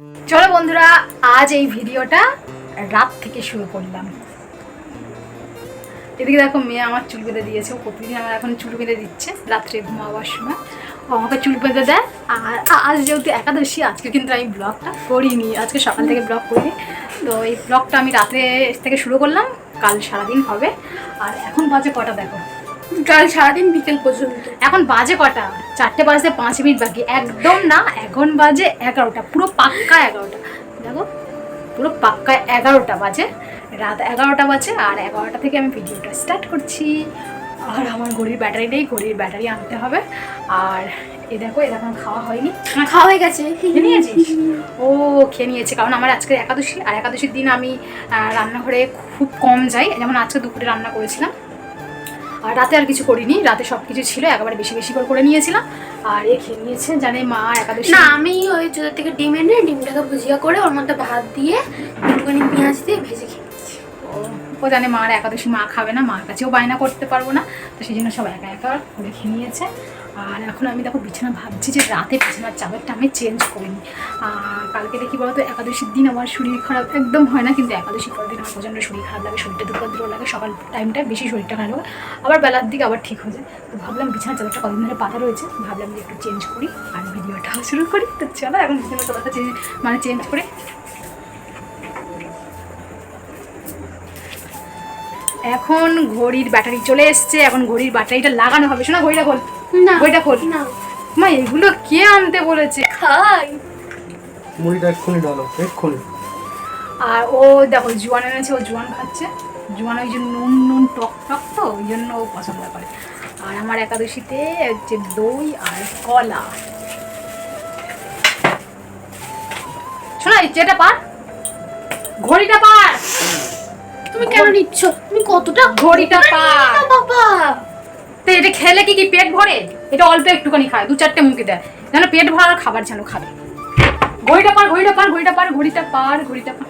চলো বন্ধুরা, আজ এই ভিডিওটা রাত থেকে শুরু করলাম। এদিকে দেখো, মেয়ে আমার চুল বেঁধে দিয়েছে। ও প্রতিদিন আমার এখন চুল বেঁধে দিচ্ছে রাত্রে ঘুমাবার সময়। ও আমাকে চুল বেঁধে দেয়। আর আজ যেহেতু একাদশী, আজকে কিন্তু আমি ব্লগটা করিনি, আজকে সকাল থেকে ব্লগ করিনি। তো এই ব্লগটা আমি রাত্রে থেকে শুরু করলাম, কাল সারাদিন হবে। আর এখন বাজে কটা দেখো, কাল সারাদিন বিকেল পর্যন্ত। এখন বাজে কটা, 4টে বাজতে 5 মিনিট বাকি। একদম না, এখন বাজে 11টা, পুরো পাক্কা 11টা। দেখো, পুরো পাক্কা 11টা বাজে, রাত 11টা বাজে। আর 11টা থেকে আমি ভিডিওটা স্টার্ট করছি। আর আমার ঘড়ির ব্যাটারি নেই, ঘড়ির ব্যাটারি আনতে হবে। আর এই দেখো, এটা এখন খাওয়া হয়নি। খাওয়া হয়ে গেছে। খেয়ে নিয়েছিস? ও খেয়ে নিয়েছে, কারণ আমার আজকে একাদশী। আর একাদশীর দিন আমি রান্নাঘরে খুব কম যাই। যেমন আজকে দুপুরে রান্না করেছিলাম, আর রাতে আর কিছু করিনি। রাতে সব কিছু ছিল, একেবারে বেশি বেশি করে নিয়েছিলাম। আর এ খেয়ে নিয়েছে, জানে মা একাদশী। না, আমি ওই জোদার থেকে ডিম এনে ডিমটাকে ভুজিয়া করে ওর মধ্যে ভাত দিয়ে একটুখানি পেঁয়াজ দিয়ে ভেজে খেয়ে নিয়েছি। ও জানে মার একাদশী, মা খাবে না, মার কাছেও বায়না করতে পারবো না। তো সেই জন্য সব একা একা করে খেয়ে নিয়েছে। আর এখন আমি দেখো বিছানা ভাবছি যে রাতে বিছানার চাদরটা আমি চেঞ্জ করিনি। কালকে দেখি বলতো, একাদশীর দিন আমার শরীর খারাপ একদম হয় না, কিন্তু একাদশীর পরের দিন আমার প্রচণ্ড শরীর খারাপ লাগে, শরীরটা দুর্বল লাগে। সকাল টাইমটায় বেশি শরীরটা খারাপ লাগে, আবার বেলার দিকে আবার ঠিক হয়ে যায়। তো ভাবলাম বিছানার চাদরটা কদিন ধরে পাতা রয়েছে, ভাবলাম যে একটু চেঞ্জ করি আর ভিডিওটাও শুরু করি। তো চলো এখন বিছানার চাদরটা চেঞ্জ করে। এখন ঘড়ির ব্যাটারি চলে এসছে, এখন ঘড়ির ব্যাটারিটা লাগানো হবে। শোনা, ঘড়িটা খোল। না, ঘড়িটা খোল না মা, এগুলো কে আনতে বলেছে? খাই মুড়িটা এক্ষুনি ঢালো, এক্ষুনি। আর ও দেখো জোয়ান এনেছে, ও জোয়ান খাচ্ছে। জোয়ান ওই জন্য নুন নুন টক টক, তো ওই জন্য ও পছন্দ করে। আর আমার একাদশীতে হচ্ছে দই আর কলা। শোনা, যেটা পার, ঘড়িটা পার। তুমি কেন নিচ্ছ? তুমি কতটা ঘড়িটা পার বাবা। তো এটা খেলে কি পেট ভরে? এটা অল্প একটুখানি খায়, 2-4টে মুখে দেয়, যেন পেট ভরার খাবার যেন খাবে। ঘড়িটা পার, ঘড়িটা পার, ঘড়িটা পার, ঘড়িটা পার, ঘড়িটা পার।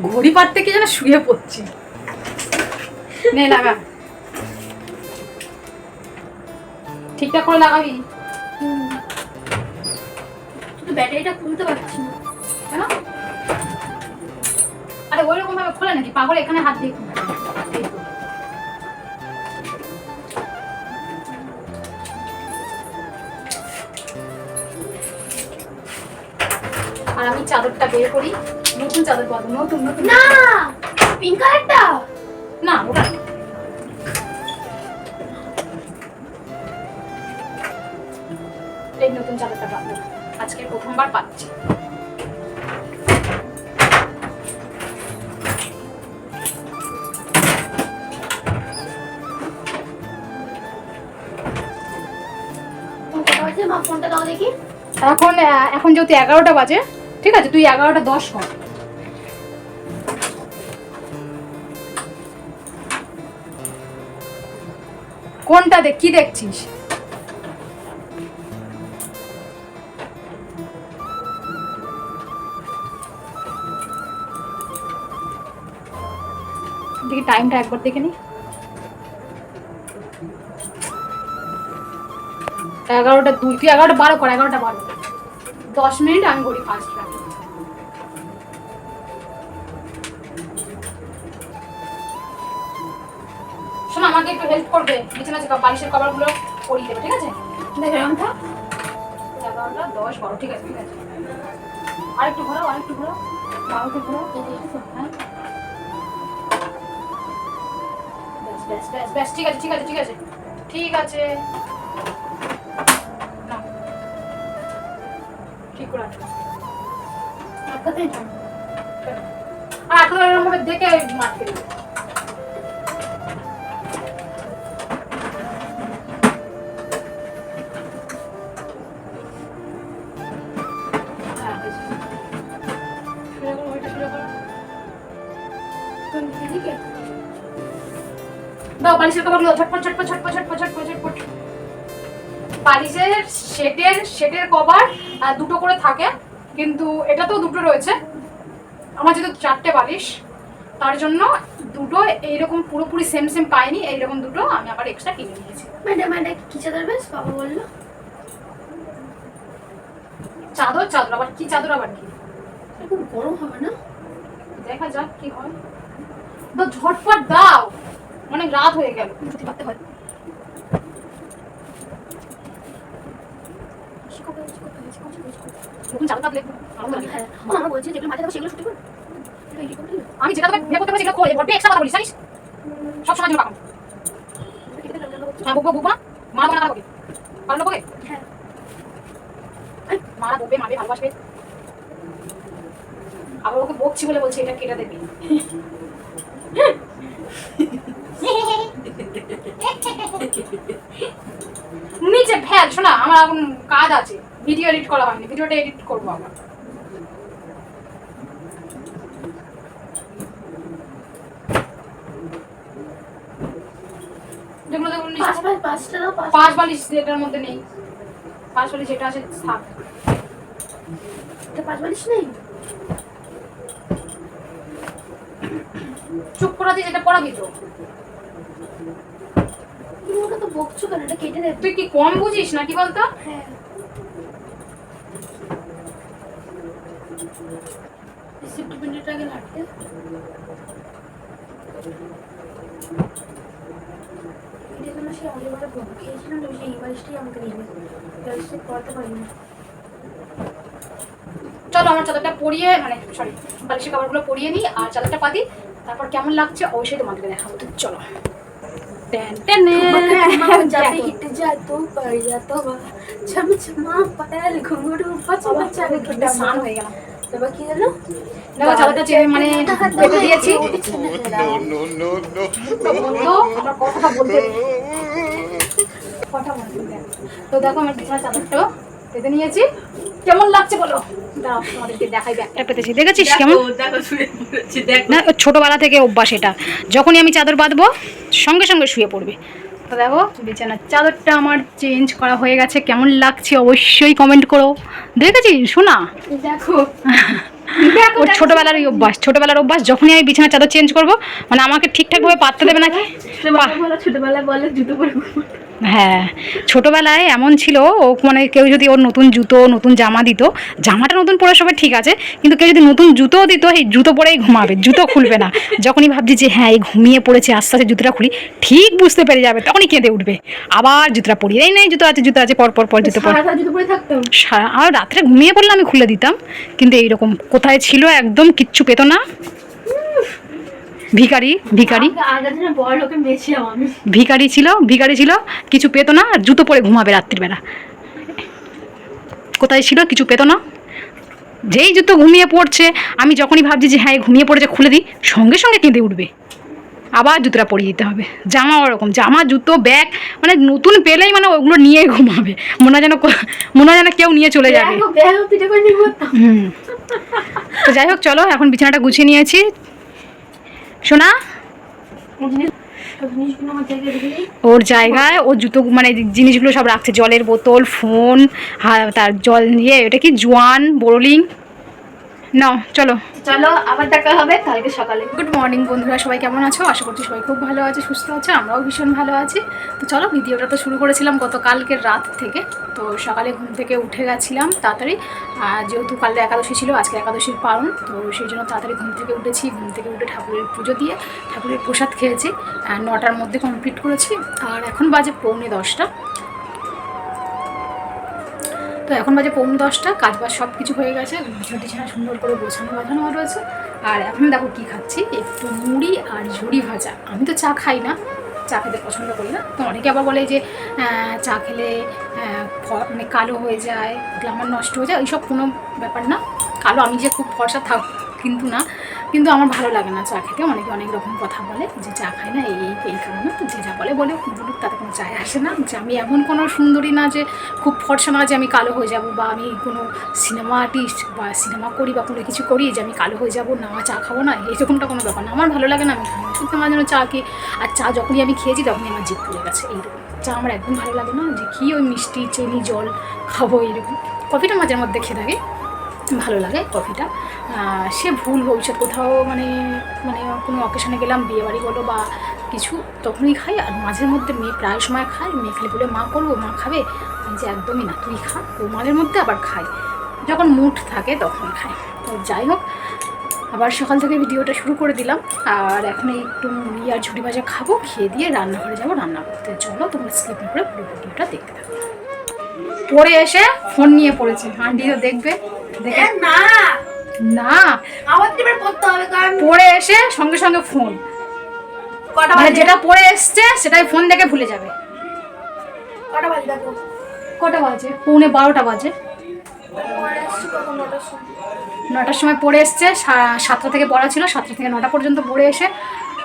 ঘড়ি পারতে কি যেন শুয়ে পড়ছি। নে লাগা, ঠিকঠাক করে লাগাবি। কিন্তু ব্যাটারিটা খুলতে পারছি না কেন? আরে ওইরকম ভাবে খোলে নাকি পাগল? এখানে হাত দিয়ে খুলে। এই তো। আর আমি চাদরটা বের করি, নতুন চাদর পাবো, নতুন নতুন। না, পিঙ্ক কালারটা না, ওটা এই নতুন চাদরটা পাবো, আজকে প্রথমবার পাচ্ছি। মা ফোনটা দাও দেখি। এখন যেহেতু 11টা বাজে, ঠিক আছে, তুই 11টা 10 কর। কোনটা দেখ, কি দেখছিস? দেখি টাইমটা একবার দেখে নি। 11টা 2, তুই 11টা 12 কর, 11টা 12, 10 মিনিট আমি ঘড়ি ফার্স্ট রাখি। শোন, আমাকে একটু হেল্প করবে, বিছানা বালিশের কভারগুলো পরিয়ে দেবে, ঠিক আছে? দেখে রামটা 11টা 10 12, ঠিক আছে, ঠিক আছে। আরেকটু ঘোরাও, আরেকটু ঘোরাও, 12টা ঘোরাও। হ্যাঁ, ব্যাস ব্যাস ব্যাস, ঠিক আছে, ঠিক আছে, ঠিক আছে, ঠিক আছে। নাও, ঠিক করে আটকা। আটকাতেই না। আর আটকা এরকম ভাবে দেখে মারতে দিবে। দাও বালিশের কভারগুলো ঝটপট ঝটপট ঝটপট ঝটপট ঝটপট ঝটপট। বালিশের সেটের কভার দুটো করে থাকে, কিন্তু এটা তো দুটো রয়েছে। আমার যেহেতু 4টে বালিশ, তার জন্য দুটো এইরকম পুরোপুরি সেম সেম পাইনি, এইরকম দুটো আমি আবার এক্সট্রা কিনে নিয়েছি। ম্যাডাম এটা কি চাদর বেশ বাবা বললো? চাদর চাদর আবার কি চাদর আবার কি? খুব গরম হবে না? দেখা যাক কি হয়। তো ঝটপট দাও, অনেক রাত হয়ে গেল। পারতে হয়। চাদর পাতলে আমরা বলছি যেগুলো মাঝে সেগুলো ছুটি করো। আমি যেটা তোকে বিয়ে করতে বলেছি সেগুলো করে বড্ড এক্সট্রা কথা বলিস জানিস, সব সময় জন্য কাম। হ্যাঁ বকবো না, মারা বনা বকে পারলো বকে। হ্যাঁ মারা বকবে, মারবে, ভালোবাসবে। আবার ওকে বকছি বলে বলছে এটা কেটে দেবে। নিচে ফেল। শোনা, আমার এখন কাজ আছে, ভিডিও এডিট করা হয়নি, ভিডিওটা এডিট করবো আবার। যেগুলো যেগুলো পাঁচ বালিশ যেটার মধ্যে নেই, পাঁচ বালিশ যেটা আছে থাক। পাঁচ বালিশ নেই? চুপ করাতে যেটা পড়াবি তো। তুমি ওকে তো বকছো কেন? এটা কেটে দেবে। তুই কি কম বুঝিস নাকি বলতো? হ্যাঁ সেফটি পিনটা আগে লাটতে। এটা জন্য সে আগেবারে বক খেয়েছিলাম, তো সেই বালিশটাই আমাকে নিয়ে নেবে, বালিশটা পড়াতে পারিনি। চলো আমার চাদরটা পরিয়ে, মানে সরি বালিশের কাপড়গুলো পরিয়ে নিই আর চাদরটা পাতি, তারপর কেমন লাগছে অবশ্যই তোমাদেরকে দেখাবো। তো চলো। যাবে হিটে যায় তো পড় যাতো ছম ছমা পায়াল ঘুঙরু বাচ্চা স্নান হয়ে গেল। তারপর কি হলো? দেখো চাদরটা মানে পেতে দিয়েছি। বললো আমার কথাটা বলতে, কথা বলতে দেখ। তো দেখো আমার বিছানার চাদরটা পেতে নিয়েছি, কেমন লাগছে বলো? দাঁড়াও তোমাদেরকে দেখাই, ব্যাগটা পেতেছি, দেখেছিস কেমন? না ছোটবেলা থেকে অভ্যাস এটা, যখনই আমি চাদর বাঁধবো সঙ্গে সঙ্গে শুয়ে পড়বে। তো দেখো বিছানার চাদরটা আমার চেঞ্জ করা হয়ে গেছে, কেমন লাগছে অবশ্যই কমেন্ট করো। দেখেছিস শোনা? দেখো ওর ছোটবেলার এই অভ্যাস, ছোটবেলার অভ্যাস, যখনই আমি বিছানার চাদর চেঞ্জ করবো মানে আমাকে ঠিকঠাকভাবে পাততে দেবে নাকি। ছোটবেলায় বলে জুতো পরে। হ্যাঁ ছোটবেলায় এমন ছিল, ও মানে কেউ যদি ওর নতুন জুতো নতুন জামা দিত, জামাটা নতুন পরে সবাই ঠিক আছে, কিন্তু কেউ যদি নতুন জুতোও দিত এই জুতো পরেই ঘুমাবে, জুতো খুলবে না। যখনই ভাবছি যে হ্যাঁ এই ঘুমিয়ে পড়েছে আস্তে আস্তে জুতোটা খুলি, ঠিক বুঝতে পেরে যাবে, তখনই কেঁদে উঠবে, আবার জুতোটা পরি, এই নেই জুতো আছে জুতো আছে, পর পর পর জুতো পর। জুতো পরে থাকতাম আর রাত্রে ঘুমিয়ে পড়লে আমি খুলে দিতাম, কিন্তু এইরকম কোথায় ছিল একদম কিচ্ছু পেতো না। ভিখারি ভিখারি ভিখারি ছিল, কিছু পেতো না, আর জুতো পরে ঘুমাবে রাত্রিবেলা। কোথায় ছিল কিছু পেতো না, যেই জুতো ঘুমিয়ে পড়ছে আমি যখনই ভাবছি যে হ্যাঁ ঘুমিয়ে পড়েছে খুলে দিই, সঙ্গে সঙ্গে কেঁদে উঠবে, আবার জুতোটা পরিয়ে দিতে হবে। জামা ওরকম, জামা জুতো ব্যাগ মানে নতুন পেলেই মানে ওগুলো নিয়ে ঘুমাবে, মনে হয় যেন কেউ নিয়ে চলে যাবে। তো যাই হোক চলো এখন বিছানাটা গুছিয়ে নিয়েছি। শোনা ওর জায়গায় ও জুতো মানে জিনিসগুলো সব রাখছে, জলের বোতল, ফোন, তার জল নিয়ে এটা কি জোয়ান বোরলিং নাও। চলো আবার দেখা হবে কালকে সকালে। গুড মর্নিং বন্ধুরা, সবাই কেমন আছো? আশা করছি সবাই খুব ভালো আছে, সুস্থ আছে, আমরাও ভীষণ ভালো আছি। তো চলো ভিডিওটা তো শুরু করেছিলাম গতকালকের রাত থেকে। তো সকালে ঘুম থেকে উঠে গেছিলাম তাড়াতাড়ি, যেহেতু কালকে একাদশী ছিল, আজকে একাদশীর পালন, তো সেই জন্য তাড়াতাড়ি ঘুম থেকে উঠেছি। ঘুম থেকে উঠে ঠাকুরের পুজো দিয়ে ঠাকুরের প্রসাদ খেয়েছি, 9টার মধ্যে কমপ্লিট করেছি। আর এখন বাজে 9:45। তো এখন বাজে 9:45, কাজ বাজ সব কিছু হয়ে গেছে, বিছানা সুন্দর করে বাঁধানো রয়েছে। আর এখন দেখো কী খাচ্ছি, একটু মুড়ি আর ঝুড়ি ভাজা। আমি তো চা খাই না, চা খেতে পছন্দ করি না। তো অনেকে আবার বলে যে চা খেলে মানে কালো হয়ে যায়, গ্ল্যামার নষ্ট হয়ে যায়, এইসব কোনো ব্যাপার না। কালো আমি যে খুব ফর্সা কিন্তু না, কিন্তু আমার ভালো লাগে না চা খেতে। অনেকে অনেক রকম কথা বলে যে চা খাই না এই কারণে। তো যে যা বলুক তাতে কোনো চায় আসে না। যে আমি এমন কোনো সুন্দরী না যে খুব ফর্সা না যে আমি কালো হয়ে যাব, বা আমি কোনো সিনেমা আর্টিস্ট বা সিনেমা করি বা কোনো কিছু করি যে আমি কালো হয়ে যাব না, চা খাবো না, এইরকমটা কোনো ব্যাপার না। আমার ভালো লাগে না, আমি খাই না। শুধু আমার জন্য চা খেয়ে, আর চা যখনই আমি খেয়েছি তখনই আমার জিভ পুড়ে গেছে। এইরকম চা আমার একদম ভালো লাগে না, যে কী ওই মিষ্টি চিনি জল খাবো এইরকম। কফিটা মাঝে মধ্যে খেয়ে থাকি, ভালো লাগে কফিটা। সে ভুল ভবিষ্যৎ কোথাও মানে মানে কোনো অকেশনে গেলাম, বিয়েবাড়ি বলো বা কিছু, তখনই খাই। আর মাঝের মধ্যে মেয়ে প্রায় সময় খায়, মেয়ে খালি বলে মা করবো, মা খাবে, আমি যে একদমই না, তুই খা। তো মাঝের মধ্যে আবার খাই, যখন মুড থাকে তখন খাই। তো যাই হোক, আবার সকাল থেকে ভিডিওটা শুরু করে দিলাম। আর এখন একটু মুড়ি আর ঝুড়ি ভাজা খাবো, খেয়ে দিয়ে রান্নাঘরে যাবো রান্না করতে। চলো তোমরা স্কিপ করে পুরো ভিডিওটা দেখতে থাকো। পরে এসে ফোন নিয়ে পড়েছে, আন্টিও দেখবে, দেখে না না আবার এবার পড়তে হবে, কারণ পরে এসে সঙ্গে সঙ্গে ফোন, কটা মানে বাজে, যেটা পরে এসছে সেটাই ফোন দেখে ভুলে যাবে। কটা বাজে দেখো, কটা বাজে? 11:15 বাজে। পরে আসছি কখন, 9টার সময়। 9টার সময় পড়ে এসছে, 7টা থেকে পড়া ছিল, 7টা থেকে 9টা পর্যন্ত পড়ে এসে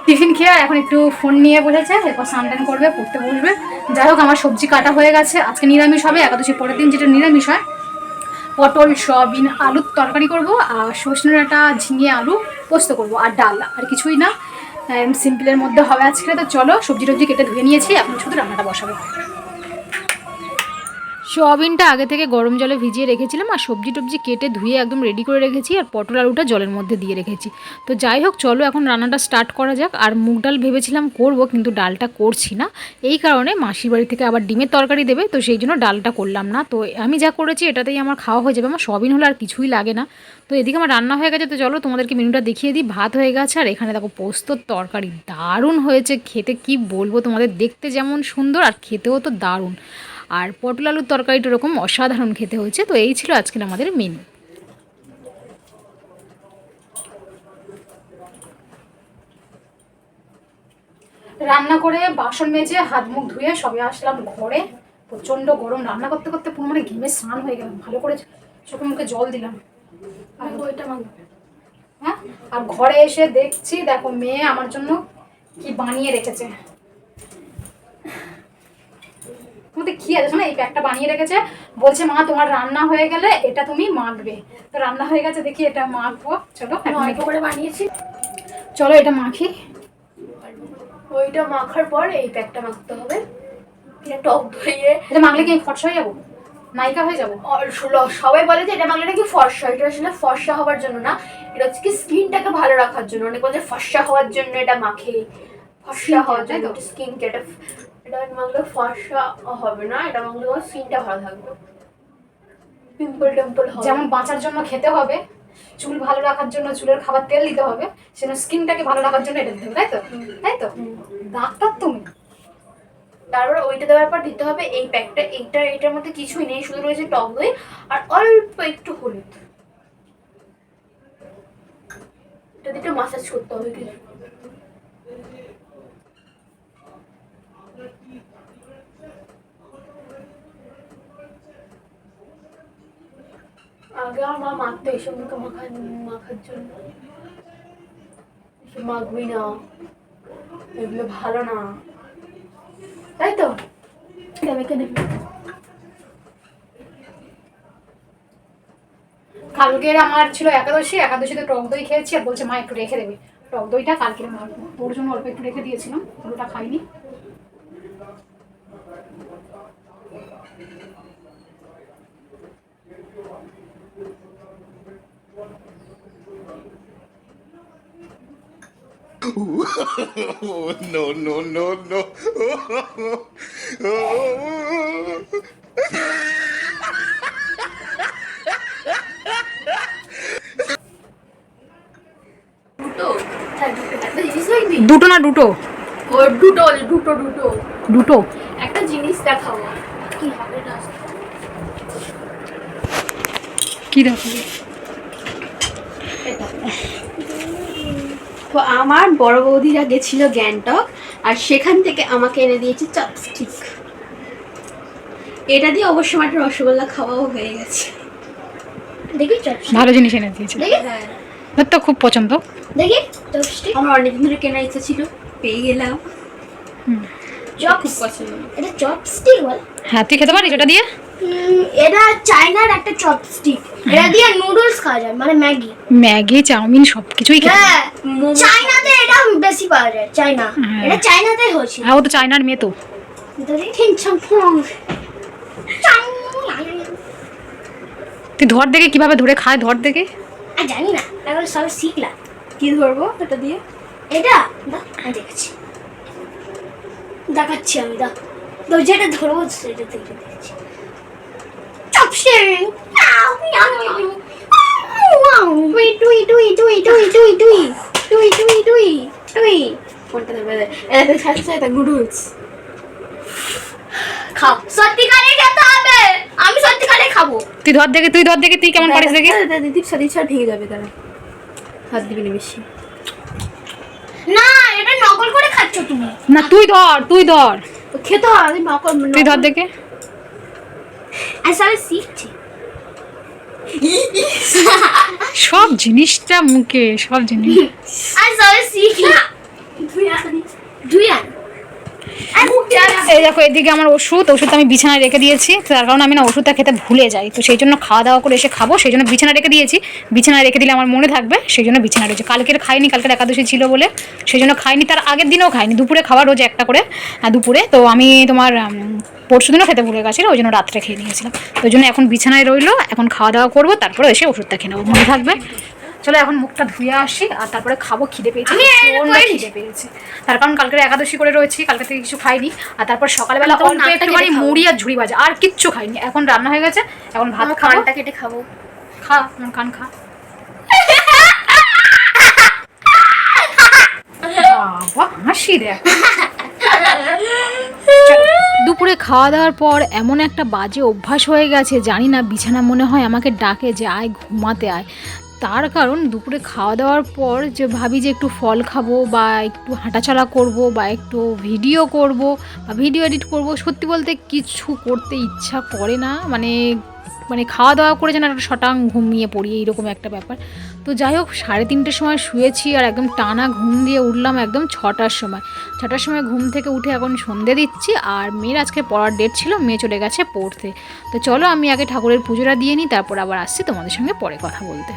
টিফিন খেয়ে এখন একটু ফোন নিয়ে বসেছে, এরপর স্নান করবে, পড়তে বসবে। যাই হোক, আমার সবজি কাটা হয়ে গেছে, আজকে নিরামিষ হবে, একাদশী পরের দিন যেটা নিরামিষ হয়। পটল, সয়াবিন, আলুর তরকারি করব, আর সজনে ডাঁটা, ঝিঙে, আলু পোস্ত করব, আর ডাল, আর কিছুই না, সিম্পলের মধ্যে হবে আজকে। তো চলো, সবজি টবজি কেটে ধুয়ে নিয়েছি, এখন শুধু রান্নাটা বসাবো। সোয়াবিনটা আগে থেকে গরম জলে ভিজিয়ে রেখেছিলাম, আর সবজি টবজি কেটে ধুয়ে একদম রেডি করে রেখেছি, আর পটল আলুটা জলের মধ্যে দিয়ে রেখেছি। তো যাই হোক, চলো এখন রান্নাটা স্টার্ট করা যাক। আর মুগ ডাল ভেবেছিলাম করব, কিন্তু ডালটা করছি না, এই কারণে মাসির বাড়ি থেকে আবার ডিমের তরকারি দেবে, তো সেই জন্য ডালটা করলাম না। তো আমি যা করেছি এটাতেই আমার খাওয়া হয়ে যাবে, আমার সোয়াবিন হলে আর কিছুই লাগে না। তো এদিকে আমার রান্না হয়ে গেছে, তো চলো তোমাদেরকে মেনুটা দেখিয়ে দিই। ভাত হয়ে গেছে, আর এখানে দেখো পোস্তর তরকারি, দারুণ হয়েছে খেতে, কি বলবো তোমাদের, দেখতে যেমন সুন্দর আর খেতেও তো দারুণ। আর পটল আলুর তরকারিটা এরকম অসাধারণ খেতে হয়েছে। তো এই ছিল আজকের আমাদের মেনু। রান্না করে বাসন মেজে হাত মুখ ধুয়ে সবে আসলাম ঘরে। প্রচণ্ড গরম, রান্না করতে করতে পুরো মানে ঘেমে স্নান হয়ে গেলাম, ভালো করে চোখে মুখে জল দিলাম। আর ওইটা হ্যাঁ, আর ঘরে এসে দেখছি, দেখো মেয়ে আমার জন্য কি বানিয়ে রেখেছে। তোমাদের কি আছে শোনো, এই প্যাকটা বানিয়ে রেখেছে, বলছে মা তোমার রান্না হয়ে গেলে এটা তুমি মাখবে। তো রান্না হয়ে গেছে, দেখি এটা মাখবো। চলো অল্প করে বানিয়েছি, চলো এটা মাখি। ওইটা মাখার পর এই প্যাকটা মাখতে হবে, এটা টক দইয়ে। এটা মাখলে কি আমি ফর্সা হয়ে যাবো, নায়িকা হয়ে যাবো? সবাই বলে যে এটা মাখলে নাকি ফর্সা, এটা আসলে ফর্সা হওয়ার জন্য না, এটা হচ্ছে কি স্কিনটাকে ভালো রাখার জন্য। অনেক বলে ফর্সা হওয়ার জন্য এটা মাখে, ফর্সা হওয়ার জন্য স্কিনকে, এটা মাখলে ফর্সা হবে না, এটা মাখলে তোমার স্কিনটা ভালো থাকবে, পিম্পল টেম্পল হবে। যেমন বাঁচার জন্য খেতে হবে, চুল ভালো রাখার জন্য চুলের খাবার তেল দিতে হবে, সেজন্য স্কিনটাকে ভালো রাখার জন্য এটা দিতে হবে, তাই তো? তাই তো, ডাক্তার তুমি। তারপরে ওইটা দেওয়ার পর দিতে হবে এই প্যাকটা। এটার মধ্যে কিছুই নেই, শুধু রয়েছে টক দই আর অল্প একটু হলুদ। এটা দিয়ে মাসাজ করতে হবে কিছু। আগে আমার মাখতো এইসব মুখে মাখার জন্য, এসব মাখবি না, এগুলো ভালো না, তাই তো? কালকের আমার ছিল একাদশীতে টক দই খেয়েছি, আর বলছে মা একটু রেখে দেবে টক দইটা, কালকে মাখবো। তোর জন্য অল্প একটু রেখে দিয়েছিলাম, পুরোটা খাইনি। Oh, no, no, no, no. দুটো, হ্যাঁ দুটো, একটা জিনিস দেখবি? দুটো না দুটো? ও দুটো দুটো দুটো দুটো। একটা জিনিস দেখাবো, কি হবে না? কি দেখো? তো আমার বড় বৌদিরা গেছিল গ্যাংটক, আর সেখান থেকে আমাকে এনে দিয়েছে চপস্টিক। এটা দিয়ে অবশ্য আমার রসগোল্লা খাওয়াও হয়ে গেছে। দেখি চপস্টিক, ভালো জিনিস এনে দিয়েছে, দেখি তোর তো খুব পছন্দ। দেখি চপস্টিক, আমার অনেকদিন ধরে কেনার ইচ্ছা ছিল, পেয়ে গেলাম। খুব পছন্দ। এটা চপস্টিক বল? হ্যাঁ, তুই খেতে পারিস এটা দিয়ে? এটা চায়নার একটা চপস্টিক, এটা দিয়ে নুডলস খাওয়া যায়, মানে ম্যাগি, ম্যাগি, চাউমিন সব কিছুই খেতে। হ্যাঁ চায়নাতে এটা বেশি পাওয়া যায়, চায়না, এটা চায়নাতেই হচ্ছে। হ্যাঁ, ও তো চায়নার মেয়ে তো। তুই ধর দেখে কিভাবে ধরে খায়, ধর দেখে। আর জানি না, এখন সবে শিখলাম। কি ধরবো এটা দিয়ে? এটা দাও, আমি দেখাচ্ছি আমি, দাও দাও, যেটা ধরবো সেটা থেকে দেখছি। চপস্টিক, টুই টুই টুই টুই টুই টুই টুই টুই টুই টুই টুই। কোনটা ধরবে? এটা সাথে সাথে নুডলস। খাও, সত্যিকারে খেতে হবে, আমি সত্যিকারে খাবো। তুই ধর দেখে, তুই ধর দেখে, তুই কেমন পারিস দেখে। দীপসা ঢেকে যাবে, তারা হাত দিবি না বেশি। না, এটা নকল করে খাচ্ছ তুমি। না তুই ধর, তুই ধর, তো খেতে হবে নকল। তুই ধর দেখে। আসলে শিখছি। সব জিনিসটা মুখে, সব জিনিস। আসলে শিখলাম। দুই আন এই দেখো, এদিকে আমার ওষুধ আমি বিছানায় রেখে দিয়েছি, তার কারণ আমি না ওষুধটা খেতে ভুলে যাই, তো সেই জন্য খাওয়া দাওয়া করে এসে খাবো, সেই জন্য বিছানা রেখে দিয়েছি। বিছানায় রেখে দিলে আমার মনে থাকবে, সেই জন্য বিছানা রয়েছে। কালকের খাইনি, কালকের একাদশী ছিল বলে সেই জন্য খাইনি, তার আগের দিনও খাইনি। দুপুরে খাওয়া রোজ একটা করে দুপুরে, তো আমি তোমার পরশু দিনও খেতে ভুলে গেছিলো, ওই জন্য রাত্রে খেয়ে নিয়েছিলাম। ওই জন্য এখন বিছানায় রইলো, এখন খাওয়া দাওয়া করবো, তারপরে এসে ওষুধটা খেয়ে নেবো, মনে থাকবে। চলো এখন মুখটা ধুয়ে আসি, আর তারপরে খাবো। খিদে পেয়েছি, খিদে পেয়েছে, তার কারণ কালকে একাদশী করে রয়েছি, কালকে থেকে কিছু খাইনি। আর তারপর সকালবেলা অল্প একটুখানি মুড়ি আর ঝুড়ি ভাজা, আর কিচ্ছু খাইনি। এখন রান্না হয়ে গেছে, এখন ভাত খাবো। কানটা কেটে খাবো। খা, আমার কান খা। বাবা হাসি দেখ। দুপুরে খাওয়া দাওয়ার পর এমন একটা বাজে অভ্যাস হয়ে গেছে, জানি না, বিছানা মনে হয় আমাকে ডাকে যে আয় ঘুমাতে আয়। তার কারণ দুপুরে খাওয়া দাওয়ার পর যে ভাবি যে একটু ফল খাবো, বা একটু হাঁটাচলা করব, বা একটু ভিডিও করব, বা ভিডিও এডিট করব, সত্যি বলতে কিছু করতে ইচ্ছা করে না। মানে খাওয়া দাওয়া করে যেন একটা শটাং ঘুমিয়ে পড়ি, এইরকম একটা ব্যাপার। তো যাই হোক, 3:30 সময় শুয়েছি, আর একদম টানা ঘুম দিয়ে উঠলাম একদম 6টার সময়। 6টার সময় ঘুম থেকে উঠে এখন সন্ধে দিচ্ছি, আর মেয়ের আজকে পড়ার ডেট ছিল, মেয়ে চলে গেছে পড়তে। তো চলো আমি আগে ঠাকুরের পুজোটা দিয়ে নিই, তারপর আবার আসছি তোমাদের সঙ্গে পরে কথা বলতে।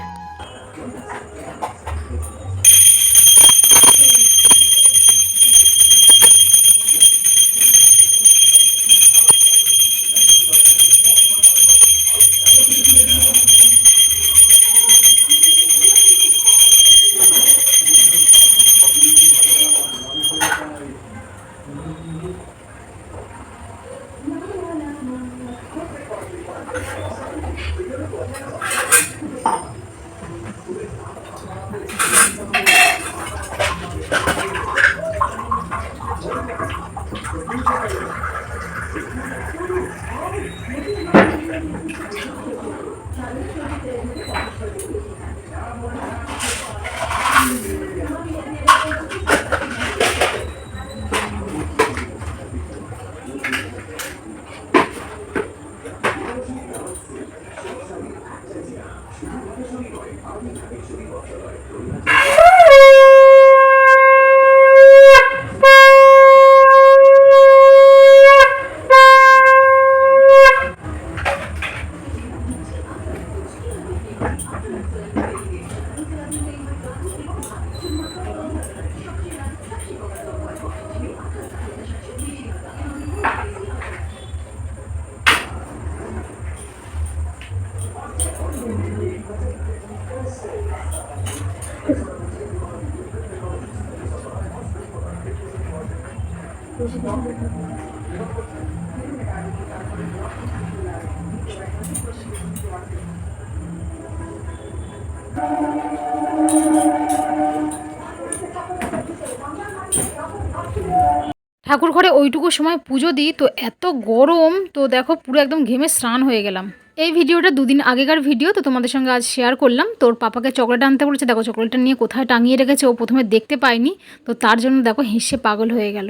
ঠাকুর ঘরে ওইটুকু সময় পুজো দিই, তো এত গরম, তো দেখো পুরো একদম ঘেমে স্নান হয়ে গেলাম। এই ভিডিওটা 2 দিন আগেকার ভিডিও, তো তোমাদের সঙ্গে আজ শেয়ার করলাম। তোর পাপাকে চকলেট আনতে বলেছে, দেখো চকলেটটা নিয়ে কোথায় টাঙিয়ে রেখেছে, ও প্রথমে দেখতে পায়নি, তো তার জন্য দেখো হেসে পাগল হয়ে গেল।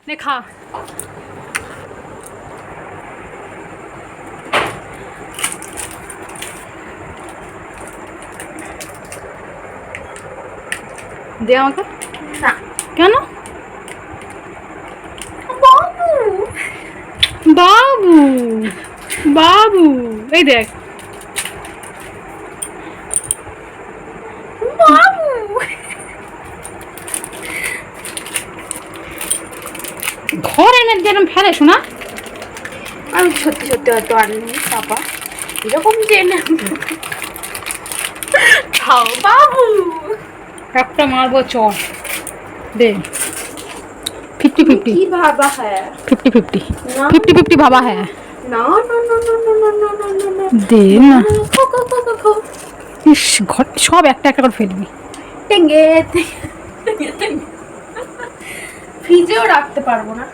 নে খা। দে আমাকে। না। কেন? বাবু বাবু, এই দেখ বাবু। ঘর এনে যেরকম ফেলে শোনা। আমি সত্যি সত্যি হয়তো আনিনি পাপা। এরকম জেনে খাও বাবু। একটা মারবো চর দে 50-50 কি ভাবা হ্যাঁ 50-50 না 50-50 ভাবা হ্যাঁ না না না না না না না না না না দে না খাও খাও খাও খাও, খাও ইস ঘর সব একটা একটা করে ফেলবি টেঙ্গে ফ্রিজেও রাখতে পারবো না।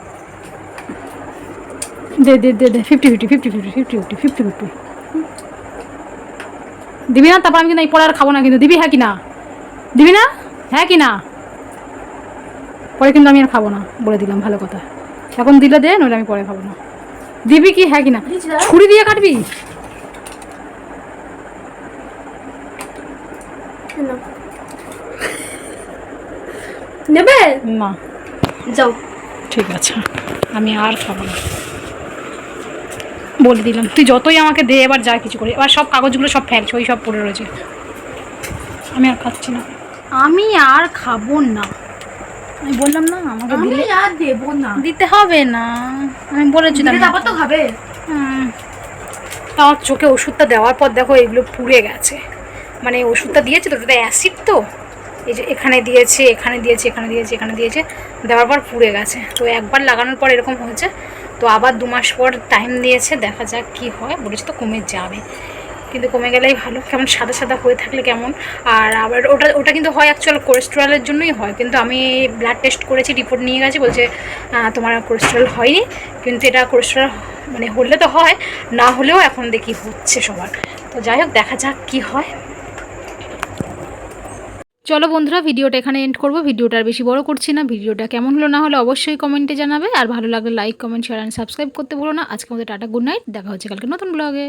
দে দে দে দে 50-50 দিবি না? তারপর আমি কিন্তু এই পরে আর খাবো না কিন্তু। দিবি হ্যাঁ কি না? দিবি না? হ্যাঁ কি না? পরে কিন্তু আমি আর খাবো না, বলে দিলাম ভালো কথা। এখন দিলে দে, নইলে আমি পরে খাবো না। দিবি কি হ্যাঁ কি না? দিচ্ছি দাঁড়া। ছুরি দিয়ে কাটবি? না। নেবে না যাও। ঠিক আছে, আমি আর খাবো না, বলে দিলাম। তুই যতই আমাকে দে, এবার যা কিছু করি, এবার সব কাগজগুলো সব ফেল, ওই সব পড়ে রয়েছে। আমি আর খাচ্ছি না, আমি আর খাবো না। আমি বললাম না আমাকে আমি দিলে আর দেবো না। দিতে হবে না, আমি বলেছি দিলে তারপর তো খাবে। আমার চোখে ওষুধটা দেওয়ার পর দেখো এগুলো পুড়ে গেছে। মানে ওষুধটা দিয়েছে তো, ওটা অ্যাসিড তো, এই যে এখানে দিয়েছে, এখানে দিয়েছে, এখানে দিয়েছে, এখানে দিয়েছে, দেওয়ার পর পুড়ে গেছে। তো একবার লাগানোর পর এরকম হয়েছে, তো আবার 2 মাস পর টাইম দিয়েছে, দেখা যাক কী হয়। বলেছে তো কমে যাবে, কিন্তু কমে গেলেই ভালো। কেমন সাদা সাদা হয়ে থাকলে কেমন। আর আবার ওটা কিন্তু হয় অ্যাকচুয়াল কোলেস্টেরলের জন্যই হয়, কিন্তু আমি ব্লাড টেস্ট করেছি, রিপোর্ট নিয়ে গেছি, বলছে তোমার কোলেস্টেরল হয়নি, কিন্তু এটা কোলেস্টেরল মানে হলে তো হয়, না হলেও এখন দেখি হচ্ছে সবার। তো যাই হোক, দেখা যাক কী হয়। চলো বন্ধুরা, ভিডিওটা এখানে এন্ড করবো। ভিডিওটা আর বেশি বড় করছি না। ভিডিওটা কেমন হলো না হলো অবশ্যই কমেন্টে জানাবে, আর ভালো লাগলে like, comment, share and subscribe করতে ভুলো না। আজকে আমাদের টাটা, গুড নাইট, দেখা হচ্ছে কালকে নতুন ব্লগে।